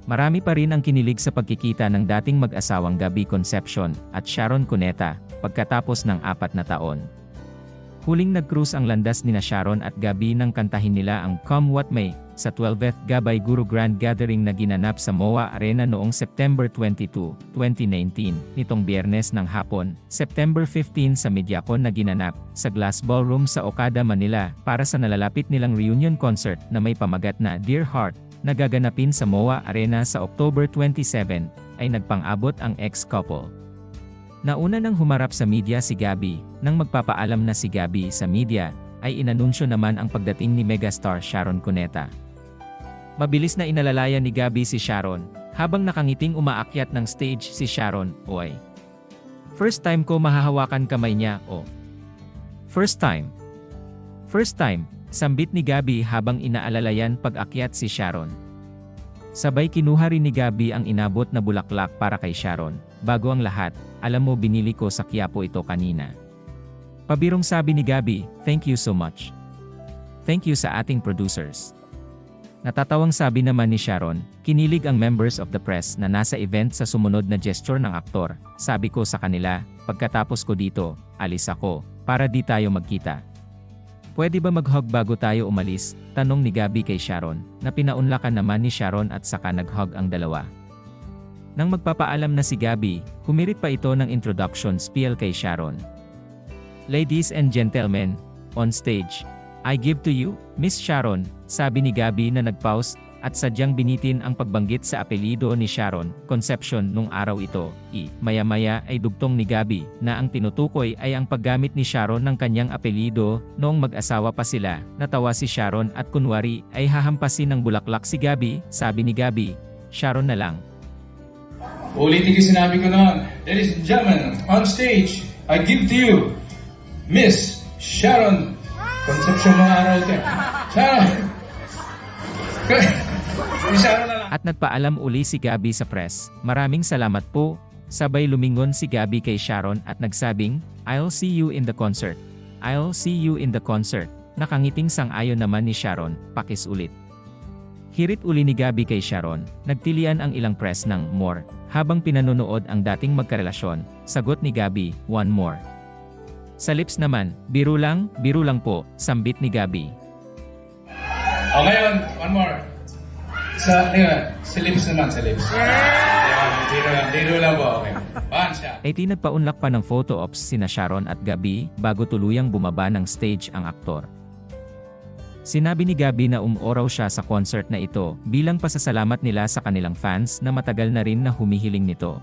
Marami pa rin ang kinilig sa pagkikita ng dating mag-asawang Gabby Concepcion at Sharon Cuneta pagkatapos ng 4 na taon. Huling nag-cruise ang landas nina Sharon at Gabby nang kantahin nila ang Come What May sa 12th Gabay Guru Grand Gathering na ginanap sa MOA Arena noong September 22, 2019, nitong Biyernes ng hapon, September 15 sa Mediacon na ginanap sa Glass Ballroom sa Okada, Manila para sa nalalapit nilang reunion concert na may pamagat na Dear Heart na gaganapin sa MOA Arena sa October 27, ay nagpang-abot ang ex-couple. Nauna nang humarap sa media si Gabby, nang magpapaalam na si Gabby sa media, ay inanunsyo naman ang pagdating ni megastar Sharon Cuneta. Mabilis na inalalayan ni Gabby si Sharon, habang nakangiting umaakyat ng stage si Sharon, oy. First time ko mahahawakan kamay niya, oh. First time. First time, sambit ni Gabby habang inaalalayan pag-akyat si Sharon. Sabay kinuha rin ni Gabby ang inabot na bulaklak para kay Sharon. Bago ang lahat, alam mo binili ko sa Quiapo ito kanina. Pabirong sabi ni Gabby, thank you so much. Thank you sa ating producers. Natatawang sabi naman ni Sharon, kinilig ang members of the press na nasa event sa sumunod na gesture ng aktor. Sabi ko sa kanila, pagkatapos ko dito, alis ako, para di tayo magkita. Pwede ba mag-hug bago tayo umalis? Tanong ni Gabby kay Sharon, na pinaunlakan naman ni Sharon at saka nag-hug ang dalawa. Nang magpapaalam na si Gabby, humirit pa ito ng introduction spiel kay Sharon. Ladies and gentlemen, on stage, I give to you, Miss Sharon, sabi ni Gabby na nag-pause at sadyang binitin ang pagbanggit sa apelyido ni Sharon Concepcion nung araw ito. Maya-maya ay dugtong ni Gabby na ang tinutukoy ay ang paggamit ni Sharon ng kanyang apelyido noong mag-asawa pa sila. Natawa si Sharon at kunwari ay hahampasin ng bulaklak si Gabby. Sabi ni Gabby, Sharon na lang. Ulitin ko sinabi ko noon, ladies and gentlemen, on stage, I give to you, Miss Sharon Concepcion ng araw ito. Sharon! Sharon na lang. At nagpaalam uli si Gabby sa press, maraming salamat po. Sabay lumingon si Gabby kay Sharon at nagsabing, I'll see you in the concert. I'll see you in the concert. Nakangiting sang-ayon naman ni Sharon, pakis ulit. Hirit uli ni Gabby kay Sharon, nagtilian ang ilang press ng more, habang pinanonood ang dating magkarelasyon. Sagot ni Gabby, one more. Sa lips naman, biro lang po, sambit ni Gabby. O ngayon, one more. Sa lips naman, sa lips. Biro lang po, okay. One shot. Ay nagpaunlak pa ng photo ops sina Sharon at Gabby bago tuluyang bumaba ng stage ang aktor. Sinabi ni Gabby na umuraw siya sa concert na ito bilang pasasalamat nila sa kanilang fans na matagal na rin na humihiling nito.